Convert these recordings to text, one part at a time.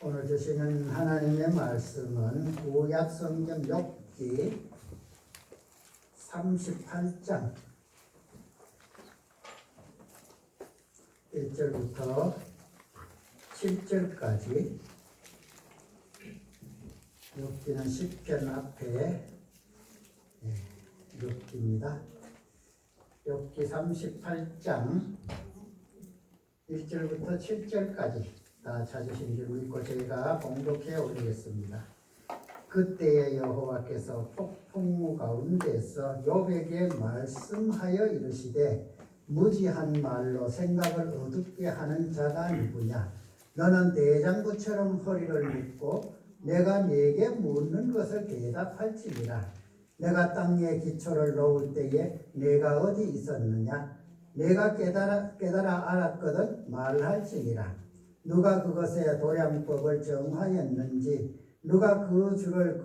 오늘 주시는 하나님의 말씀은 구약 성경 욥기 38장 1절부터 7절까지. 욥기는 시편 앞에 욥기입니다. 욥기 38장 1절부터 7절까지 다 찾으신 줄 믿고 저희가 봉독해 올리겠습니다. 그때에 여호와께서 폭풍우 가운데서 욥에게 말씀하여 이르시되 무지한 말로 생각을 어둡게 하는 자가 누구냐? 너는 대장부처럼 허리를 묶고 내가 네게 묻는 것을 대답할지니라. 내가 땅에 기초를 놓을 때에 내가 어디 있었느냐? 내가 깨달아 알았거든 말할지니라. 누가 그것의 도량법을 정하였는지, 누가 그 줄을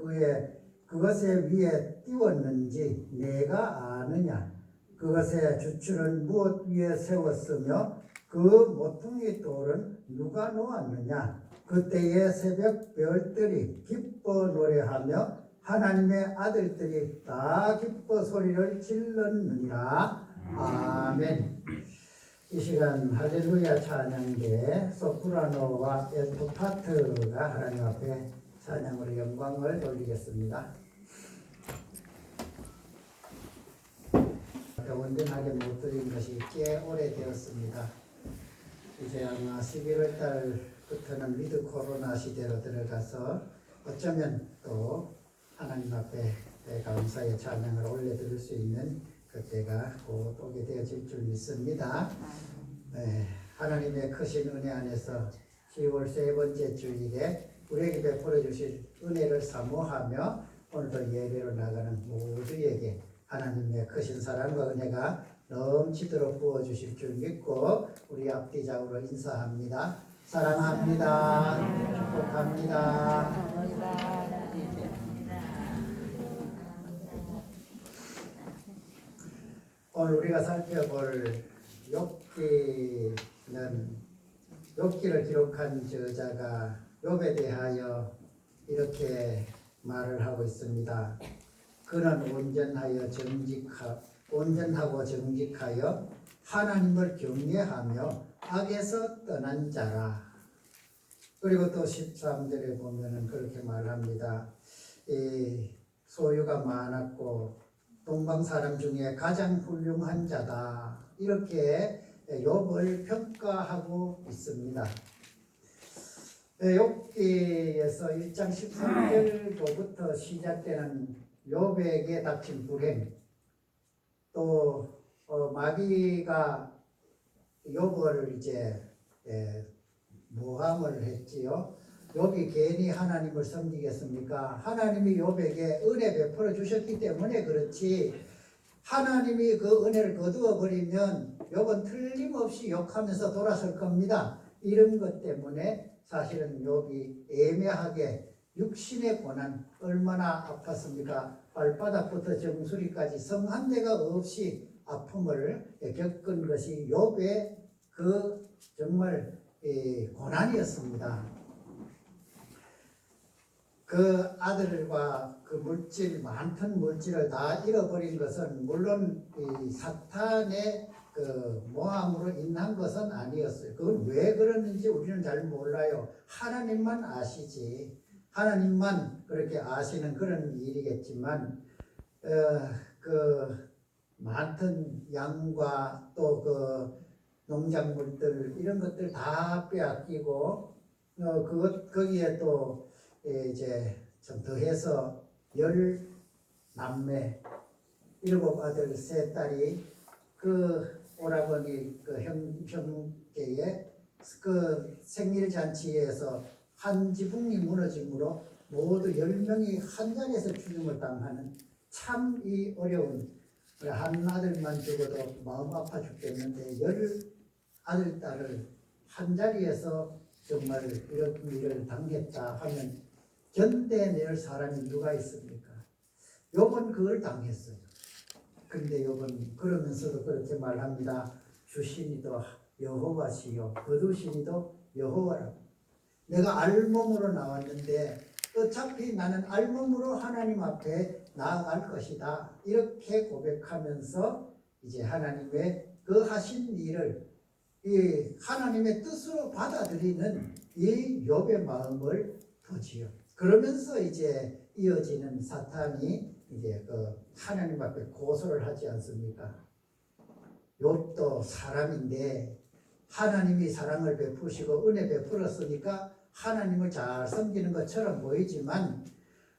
그것의 위에 띄웠는지 내가 아느냐? 그것의 주추는 무엇 위에 세웠으며 그 모퉁이 돌은 누가 놓았느냐? 그때의 새벽 별들이 기뻐 노래하며 하나님의 아들들이 다 기뻐 소리를 질렀느니라. 아멘. 이 시간 할렐루야 찬양대 소프라노와 엘토파트가 하나님 앞에 찬양으로 영광을 돌리겠습니다. 온전하게 못 드린 것이 꽤 오래되었습니다. 이제 아마 11월 달부터는 위드 코로나 시대로 들어가서 어쩌면 또 하나님 앞에 감사의 찬양을 올려드릴 수 있는 그때가 곧 오게 되어질 줄 믿습니다. 하나님의 크신 은혜 안에서 10월 세 번째 주일에 우리에게 베풀어 주실 은혜를 사모하며 오늘도 예배로 나가는 모두에게 하나님의 크신 사랑과 은혜가 넘치도록 부어주실 줄 믿고 우리 앞뒤좌우로 인사합니다. 사랑합니다. 축복합니다. 오늘 우리가 살펴볼 욥기를 기록한 저자가 욥에 대하여 이렇게 말을 하고 있습니다. 그는 온전하고 정직하여 하나님을 경외하며 악에서 떠난 자라. 그리고 또 13절에 보면은 그렇게 말합니다. 소유가 많았고 동방 사람 중에 가장 훌륭한 자다. 이렇게 욥을 평가하고 있습니다. 욥기에서 1장 13절부터 시작되는 욥에게 닥친 불행, 또 마귀가 욥을 이제 모함을 했지요. 욥이 괜히 하나님을 섬기겠습니까? 하나님이 욥에게 은혜 베풀어 주셨기 때문에 그렇지, 하나님이 그 은혜를 거두어 버리면 욥은 틀림없이 욕하면서 돌아설 겁니다. 이런 것 때문에 사실은 욥이 애매하게 육신의 고난 얼마나 아팠습니까? 발바닥부터 정수리까지 성 한 대가 없이 아픔을 겪은 것이 욥의 그 정말 고난이었습니다. 그 아들과 그 많던 물질을 다 잃어버린 것은 물론 이 사탄의 그 모함으로 인한 것은 아니었어요. 그건 왜 그러는지 우리는 잘 몰라요. 하나님만 아시지. 하나님만 그렇게 아시는 그런 일이겠지만, 그 많던 양과 또 그 농작물들 이런 것들 다 빼앗기고, 거기에 또 이제 좀 더해서 10남매 7아들 3딸이 그 오라버니 그 형제의 그 생일잔치에서 한 지붕이 무너짐으로 모두 10명이 한 자리에서 죽음을 당하는 참 이 어려운, 한 아들만 죽어도 마음 아파 죽겠는데 10아들 딸을 한 자리에서 정말 이런 일을 당했다 하면 견뎌낼 사람이 누가 있습니까? 욥은 그걸 당했어요. 그런데 욥은 그러면서도 그렇게 말합니다. 주시니도 여호와시요 거두시니도 여호와라고. 내가 알몸으로 나왔는데 어차피 나는 알몸으로 하나님 앞에 나아갈 것이다. 이렇게 고백하면서 이제 하나님의 그 하신 일을 이 하나님의 뜻으로 받아들이는 이 욥의 마음을 보지요. 그러면서 이제 이어지는 사탄이 이제 그 하나님 앞에 고소를 하지 않습니까? 욥도 사람인데 하나님이 사랑을 베푸시고 은혜 베풀었으니까 하나님을 잘 섬기는 것처럼 보이지만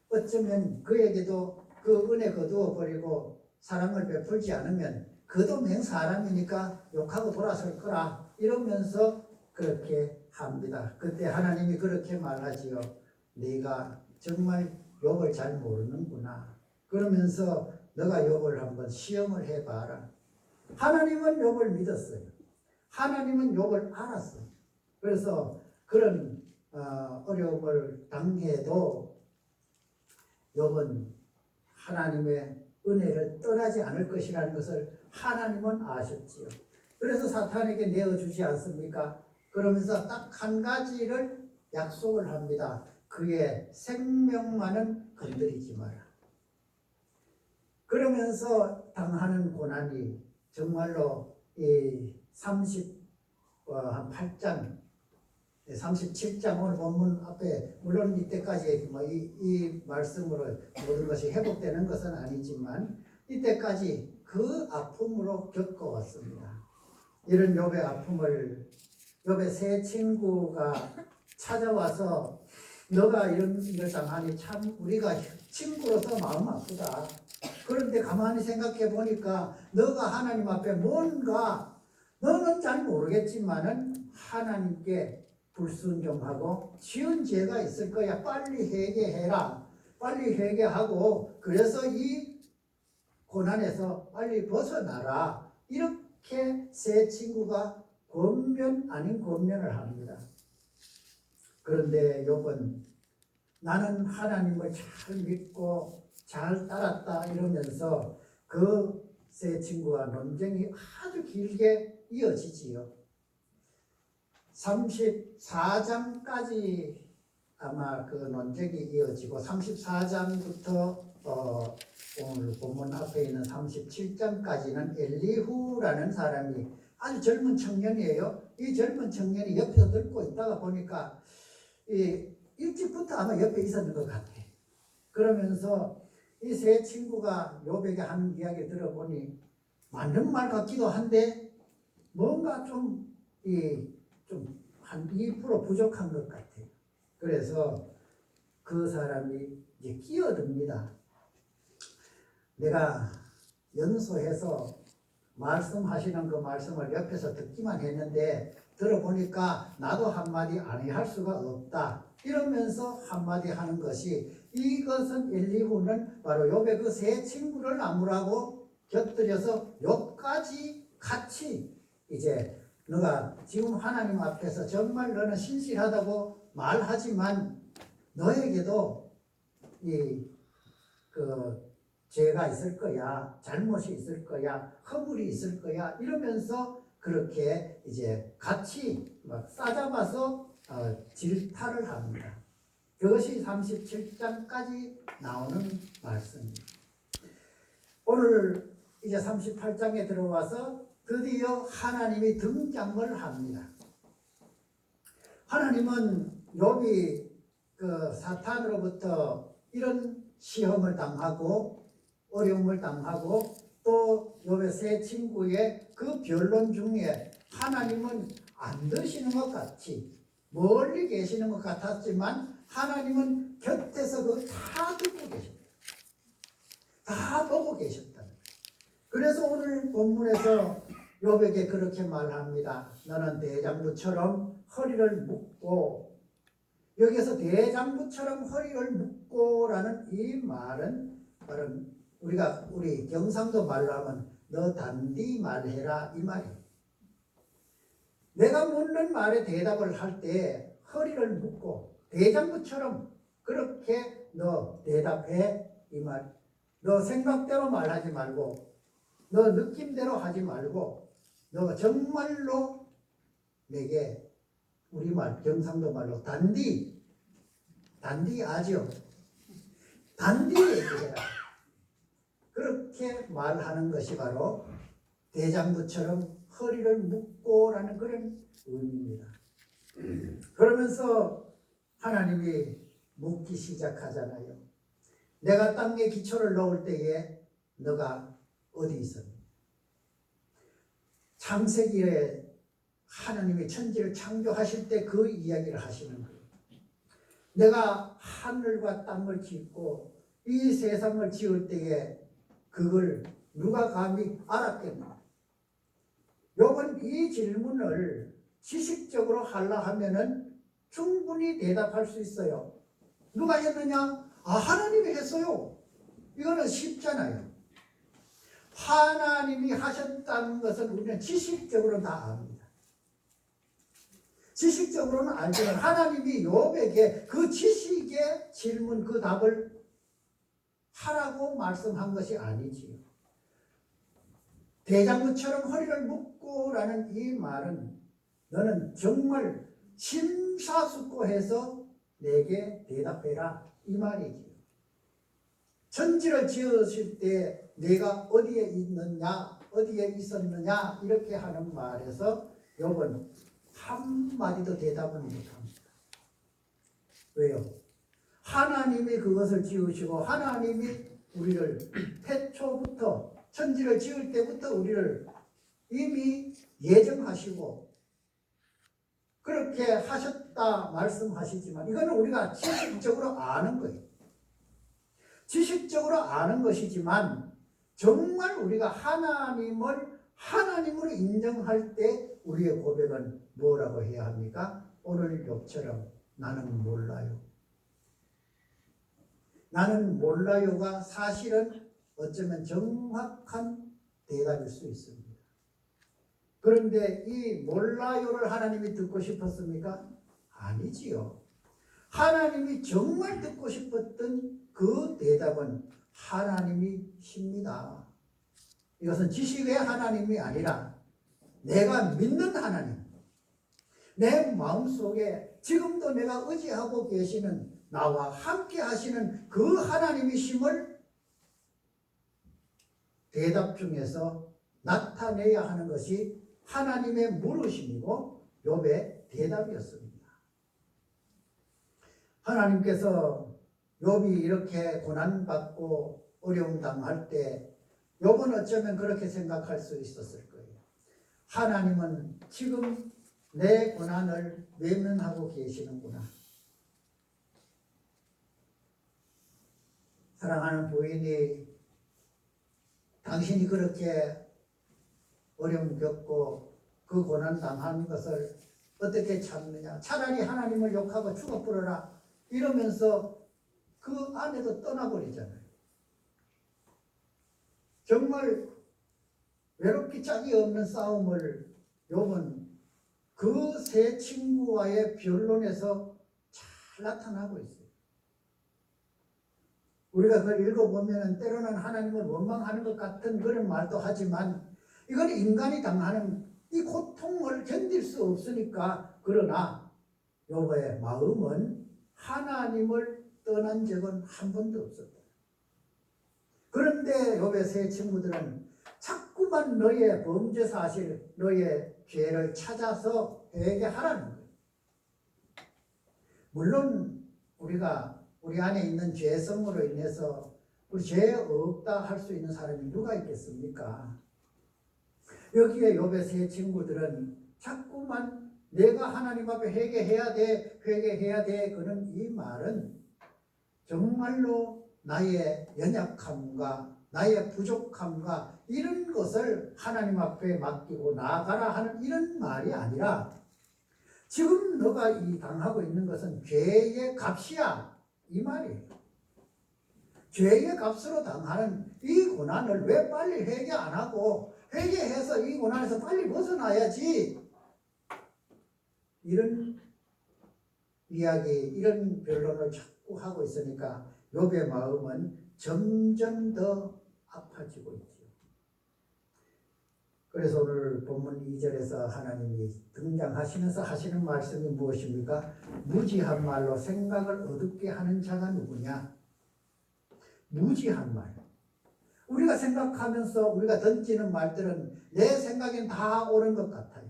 어쩌면 그에게도 그 은혜 거두어 버리고 사랑을 베풀지 않으면 그도 맹사람이니까 욕하고 돌아설 거라 이러면서 그렇게 합니다. 그때 하나님이 그렇게 말하지요. 네가 정말 욥을 잘 모르는구나. 그러면서 너가 욥을 한번 시험을 해봐라. 하나님은 욥을 믿었어요. 하나님은 욥을 알았어요. 그래서 그런 어려움을 당해도 욥은 하나님의 은혜를 떠나지 않을 것이라는 것을 하나님은 아셨지요. 그래서 사탄에게 내어주지 않습니까? 그러면서 딱 한 가지를 약속을 합니다. 그의 생명만은 건드리지 마라. 그러면서 당하는 고난이 정말로 이 38장 37장 오늘 본문 앞에 물론 이때까지 이 말씀으로 모든 것이 회복되는 것은 아니지만 이때까지 그 아픔으로 겪어왔습니다. 이런 욥의 아픔을 욥의 세 친구가 찾아와서 너가 이런 일을 당하니 참 우리가 친구로서 마음 아프다. 그런데 가만히 생각해 보니까 너가 하나님 앞에 뭔가 너는 잘 모르겠지만은 하나님께 불순종하고 지은 죄가 있을 거야. 빨리 회개해라. 빨리 회개하고 그래서 이 고난에서 빨리 벗어나라. 이렇게 세 친구가 권면 아닌 권면을 합니다. 그런데 욥은 나는 하나님을 잘 믿고 잘 따랐다 이러면서 그 세 친구와 논쟁이 아주 길게 이어지지요. 34장까지 아마 그 논쟁이 이어지고 34장부터 오늘 본문 앞에 있는 37장까지는 엘리후라는 사람이 아주 젊은 청년이에요. 이 젊은 청년이 옆에서 듣고 있다가 보니까 일찍부터 아마 옆에 있었는 것 같아. 그러면서 이 세 친구가 욥에게 하는 이야기 들어보니 맞는 말 같기도 한데 뭔가 한 2% 부족한 것 같아요. 그래서 그 사람이 이제 끼어듭니다. 내가 연소해서 말씀하시는 그 말씀을 옆에서 듣기만 했는데 들어보니까 나도 한마디 아니할 수가 없다. 이러면서 한마디 하는 것이 이것은 엘리후는 바로 욥의 그 세 친구를 나무라고 곁들여서 욥까지 같이 이제 너가 지금 하나님 앞에서 정말 너는 신실하다고 말하지만 너에게도 그 죄가 있을 거야, 잘못이 있을 거야, 허물이 있을 거야 이러면서 그렇게 이제 같이 막 싸잡아서 질타를 합니다. 그것이 37장까지 나오는 말씀입니다. 오늘 이제 38장에 들어와서 드디어 하나님이 등장을 합니다. 하나님은 욥이 그 사탄으로부터 이런 시험을 당하고 어려움을 당하고 또 욥의 세 친구의 그 변론 중에 하나님은 안 드시는 것 같이 멀리 계시는 것 같았지만 하나님은 곁에서 그걸 다 듣고 계십니다. 다 보고 계셨다. 그래서 오늘 본문에서 욥에게 그렇게 말합니다. 너는 대장부처럼 허리를 묶고, 여기서 대장부처럼 허리를 묶고라는 이 말은 바로 우리 경상도 말로 하면 너 단디 말해라 이 말이에요. 내가 묻는 말에 대답을 할 때 허리를 묶고 대장부처럼 그렇게 너 대답해 이 말. 너 생각대로 말하지 말고 너 느낌대로 하지 말고 너 정말로 내게 우리말 경상도 말로 단디 아죠. 단디 얘기해라. 그렇게 말하는 것이 바로 대장부처럼 허리를 묶고라는 그런 의미입니다. 그러면서 하나님이 묻기 시작하잖아요. 내가 땅에 기초를 놓을 때에 너가 어디 있었니? 창세기에 하나님이 천지를 창조하실 때 그 이야기를 하시는 거예요. 내가 하늘과 땅을 짓고 이 세상을 지을 때에 그걸 누가 감히 알았겠나? 요번 이 질문을 지식적으로 하려 하면은 충분히 대답할 수 있어요. 누가 했느냐? 하나님이 했어요. 이거는 쉽잖아요. 하나님이 하셨다는 것은 우리는 지식적으로 다 압니다. 지식적으로는 알지만 하나님이 욥에게 그 지식의 질문, 그 답을 하라고 말씀한 것이 아니지요. 대장부처럼 허리를 묶고라는 이 말은 너는 정말 심사숙고해서 내게 대답해라 이 말이지요. 천지를 지으실 때 내가 어디에 있느냐, 어디에 있었느냐 이렇게 하는 말에서 욥은 한마디도 대답을 못합니다. 왜요? 하나님이 그것을 지으시고 하나님이 우리를 태초부터 천지를 지을 때부터 우리를 이미 예정하시고 그렇게 하셨다 말씀하시지만 이거는 우리가 지식적으로 아는 거예요. 지식적으로 아는 것이지만 정말 우리가 하나님을 하나님으로 인정할 때 우리의 고백은 뭐라고 해야 합니까? 오늘 욥처럼 나는 몰라요. 나는 몰라요가 사실은 어쩌면 정확한 대답일 수 있습니다. 그런데 이 몰라요를 하나님이 듣고 싶었습니까? 아니지요. 하나님이 정말 듣고 싶었던 그 대답은 하나님이십니다. 이것은 지식의 하나님이 아니라 내가 믿는 하나님, 내 마음속에 지금도 내가 의지하고 계시는 나와 함께 하시는 그 하나님이심을 대답 중에서 나타내야 하는 것이 하나님의 물으심이고 욥의 대답이었습니다. 하나님께서 욥이 이렇게 고난받고 어려움 당할 때 욥은 어쩌면 그렇게 생각할 수 있었을 거예요. 하나님은 지금 내 고난을 외면하고 계시는구나. 사랑하는 부인이 당신이 그렇게 어려움 겪고 그 고난 당한 것을 어떻게 참느냐. 차라리 하나님을 욕하고 죽어 버려라. 이러면서 그 아내도 떠나버리잖아요. 정말 외롭기 짝이 없는 싸움을 욥은 그 세 친구와의 변론에서 잘 나타나고 있어요. 우리가 그걸 읽어보면 때로는 하나님을 원망하는 것 같은 그런 말도 하지만 이건 인간이 당하는 이 고통을 견딜 수 없으니까 그러나 욥의 마음은 하나님을 떠난 적은 한 번도 없었다. 그런데 욥의 세 친구들은 자꾸만 너의 범죄 사실, 너의 죄를 찾아서 회개하라는 거예요. 물론 우리가 우리 안에 있는 죄성으로 인해서 우리 죄 없다 할 수 있는 사람이 누가 있겠습니까? 여기에 욥의 세 친구들은 자꾸만 내가 하나님 앞에 회개해야 돼 그는 이 말은 정말로 나의 연약함과 나의 부족함과 이런 것을 하나님 앞에 맡기고 나아가라 하는 이런 말이 아니라 지금 너가 이 당하고 있는 것은 죄의 값이야 이 말이에요. 죄의 값으로 당하는 이 고난을 왜 빨리 회개 안 하고 회개해서 이 고난에서 빨리 벗어나야지. 이런 이야기, 이런 변론을 자꾸 하고 있으니까 욥의 마음은 점점 더 아파지고 있죠. 그래서 오늘 본문 2절에서 하나님이 등장하시면서 하시는 말씀이 무엇입니까? 무지한 말로 생각을 어둡게 하는 자가 누구냐? 무지한 말. 우리가 생각하면서 우리가 던지는 말들은 내 생각엔 다 옳은 것 같아요.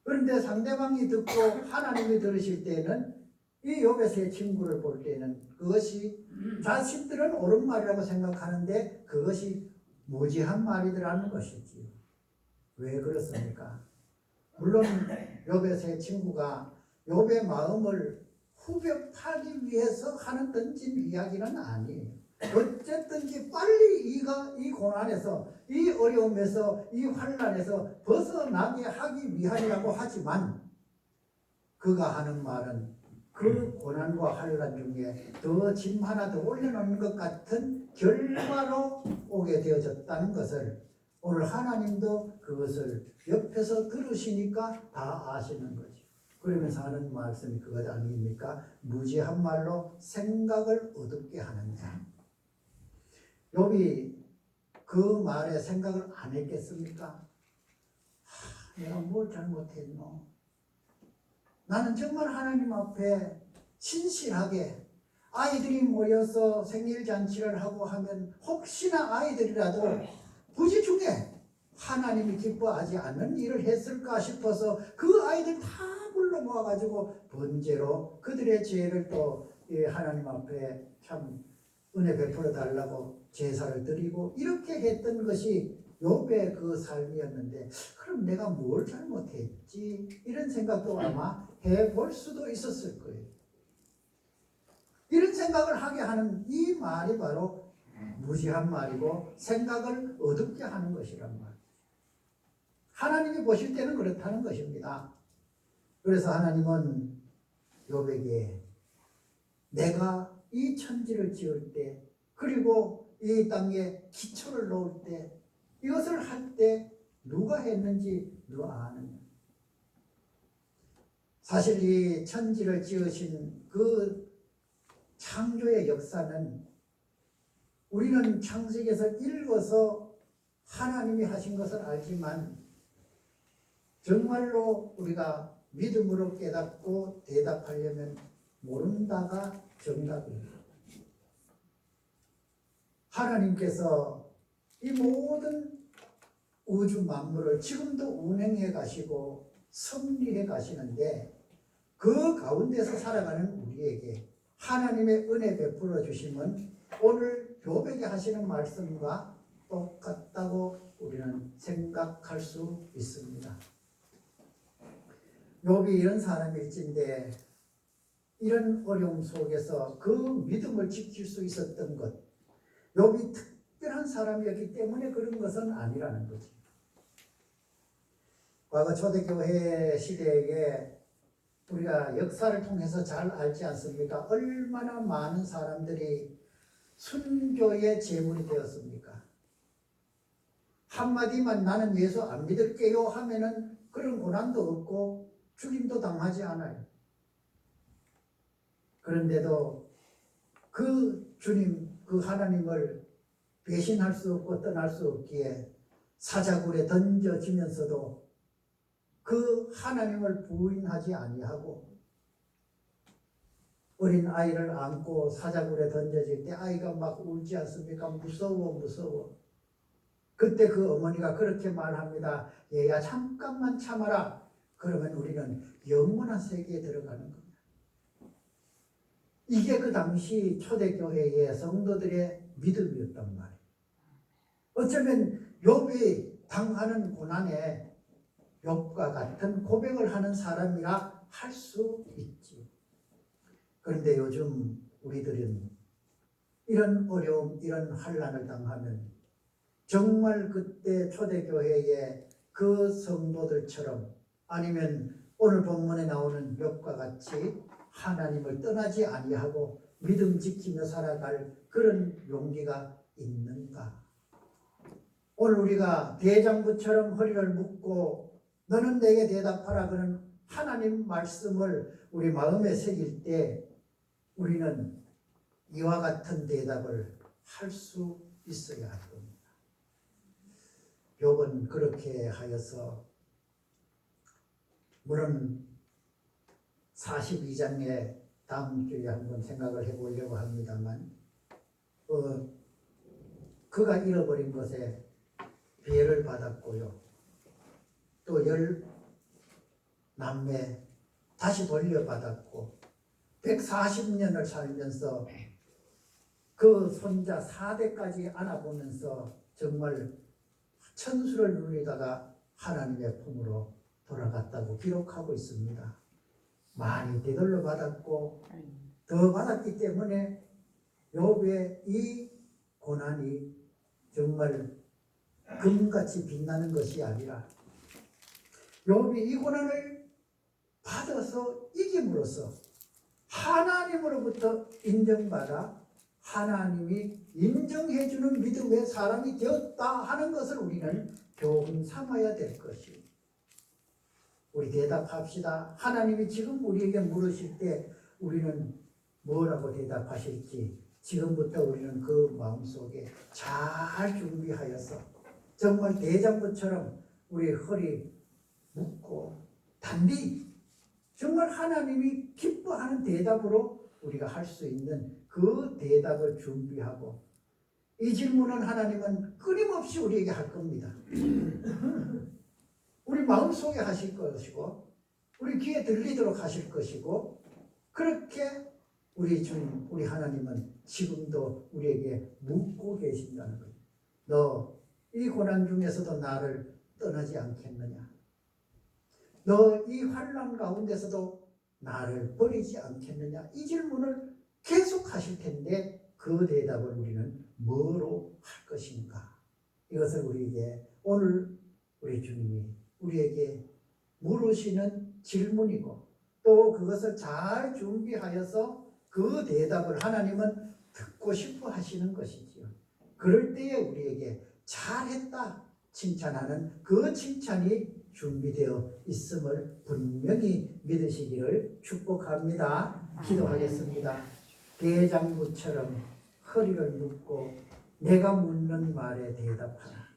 그런데 상대방이 듣고 하나님이 들으실 때는 이 욥의 세 친구를 볼 때는 그것이 자신들은 옳은 말이라고 생각하는데 그것이 무지한 말이더라는 것이지요. 왜 그렇습니까? 물론 욥의 세 친구가 욥의 마음을 후벼 파기 위해서 던진 이야기는 아니에요. 어쨌든지 빨리 이 고난에서, 이 어려움에서, 이 환난에서 벗어나게 하기 위함이라고 하지만 그가 하는 말은 그 고난과 환난 중에 더 짐 하나 더 올려놓는 것 같은 결과로 오게 되어졌다는 것을 오늘 하나님도 그것을 옆에서 들으시니까 다 아시는 거죠. 그러면서 하는 말씀이 그것 아닙니까? 무지한 말로 생각을 어둡게 하는 자. 욥이 그 말에 생각을 안 했겠습니까? 내가 뭘 잘못했노? 나는 정말 하나님 앞에 신실하게 아이들이 모여서 생일잔치를 하고 하면 혹시나 아이들이라도 부지 중에 하나님이 기뻐하지 않는 일을 했을까 싶어서 그 아이들 다 불러 모아가지고 번제로 그들의 죄를 또 하나님 앞에 참 은혜 베풀어 달라고 제사를 드리고 이렇게 했던 것이 욥의 그 삶이었는데 그럼 내가 뭘 잘못했지? 이런 생각도 아마 해볼 수도 있었을 거예요. 이런 생각을 하게 하는 이 말이 바로 무지한 말이고 생각을 어둡게 하는 것이란 말. 하나님이 보실 때는 그렇다는 것입니다. 그래서 하나님은 욥에게 내가 이 천지를 지을 때 그리고 이 땅에 기초를 놓을 때 이것을 할 때 누가 했는지 너 아느냐? 사실 이 천지를 지으신 그 창조의 역사는 우리는 창세기에서 읽어서 하나님이 하신 것을 알지만 정말로 우리가 믿음으로 깨닫고 대답하려면 모른다가 정답입니다. 하나님께서 이 모든 우주 만물을 지금도 운행해 가시고 섭리해 가시는데 그 가운데서 살아가는 우리에게 하나님의 은혜 베풀어 주심은 오늘 욥에게 하시는 말씀과 똑같다고 우리는 생각할 수 있습니다. 욥이 이런 사람일진데 이런 어려움 속에서 그 믿음을 지킬 수 있었던 것, 욥이 특별한 사람이었기 때문에 그런 것은 아니라는 거지. 과거 초대교회 시대에 우리가 역사를 통해서 잘 알지 않습니까? 얼마나 많은 사람들이 순교의 제물이 되었습니까? 한마디만 나는 예수 안 믿을게요 하면은 그런 고난도 없고 죽임도 당하지 않아요. 그런데도 그 주님, 그 하나님을 배신할 수 없고 떠날 수 없기에 사자굴에 던져지면서도 그 하나님을 부인하지 아니하고 어린 아이를 안고 사자굴에 던져질 때 아이가 막 울지 않습니까? 무서워. 그때 그 어머니가 그렇게 말합니다. 얘야 잠깐만 참아라. 그러면 우리는 영원한 세계에 들어가는 겁니다. 이게 그 당시 초대교회의 성도들의 믿음이었단 말이에요. 어쩌면 욥이 당하는 고난에 욥과 같은 고백을 하는 사람이라 할 수 있지. 그런데 요즘 우리들은 이런 어려움, 이런 환난을 당하면 정말 그때 초대교회의 그 성도들처럼 아니면 오늘 본문에 나오는 욥과 같이 하나님을 떠나지 아니하고 믿음 지키며 살아갈 그런 용기가 있는가? 오늘 우리가 대장부처럼 허리를 묶고 너는 내게 대답하라 그런 하나님 말씀을 우리 마음에 새길 때 우리는 이와 같은 대답을 할 수 있어야 할 겁니다. 욥은 그렇게 하여서 물론 42장에 다음 주에 한번 생각을 해보려고 합니다만 그가 잃어버린 것에 피해를 받았고요. 또 10남매 다시 돌려받았고 140년을 살면서 그 손자 4대까지 안아보면서 정말 천수를 누리다가 하나님의 품으로 돌아갔다고 기록하고 있습니다. 많이 되돌려 받았고 더 받았기 때문에 욥의 이 고난이 정말 금같이 빛나는 것이 아니라 욥이 이 고난을 받아서 이김으로써 하나님으로부터 인정받아 하나님이 인정해주는 믿음의 사람이 되었다 하는 것을 우리는 교훈 삼아야 될 것이에요. 우리 대답합시다. 하나님이 지금 우리에게 물으실 때 우리는 뭐라고 대답하실지 지금부터 우리는 그 마음속에 잘 준비하여서 정말 대장부처럼 우리 허리 묶고 단디 정말 하나님이 기뻐하는 대답으로 우리가 할 수 있는 그 대답을 준비하고 이 질문은 하나님은 끊임없이 우리에게 할 겁니다. 우리 마음속에 하실 것이고 우리 귀에 들리도록 하실 것이고 그렇게 우리 주님, 우리 하나님은 지금도 우리에게 묻고 계신다는 거예요. 너 이 고난 중에서도 나를 떠나지 않겠느냐? 너 이 환난 가운데서도 나를 버리지 않겠느냐? 이 질문을 계속 하실 텐데 그 대답을 우리는 뭐로 할 것인가? 이것을 우리에게 오늘 우리 주님이 우리에게 물으시는 질문이고 또 그것을 잘 준비하여서 그 대답을 하나님은 듣고 싶어 하시는 것이지요. 그럴 때에 우리에게 잘했다 칭찬하는 그 칭찬이 준비되어 있음을 분명히 믿으시기를 축복합니다. 기도하겠습니다. 대장부처럼 허리를 묶고 내가 묻는 말에 대답하라.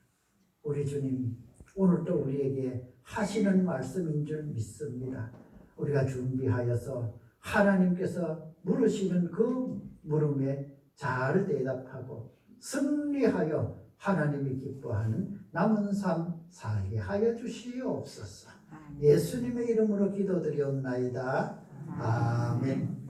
우리 주님 오늘도 우리에게 하시는 말씀인 줄 믿습니다. 우리가 준비하여서 하나님께서 물으시는 그 물음에 잘 대답하고 승리하여 하나님이 기뻐하는 남은 삶 살게 하여 주시옵소서. 예수님의 이름으로 기도드리옵나이다. 아멘.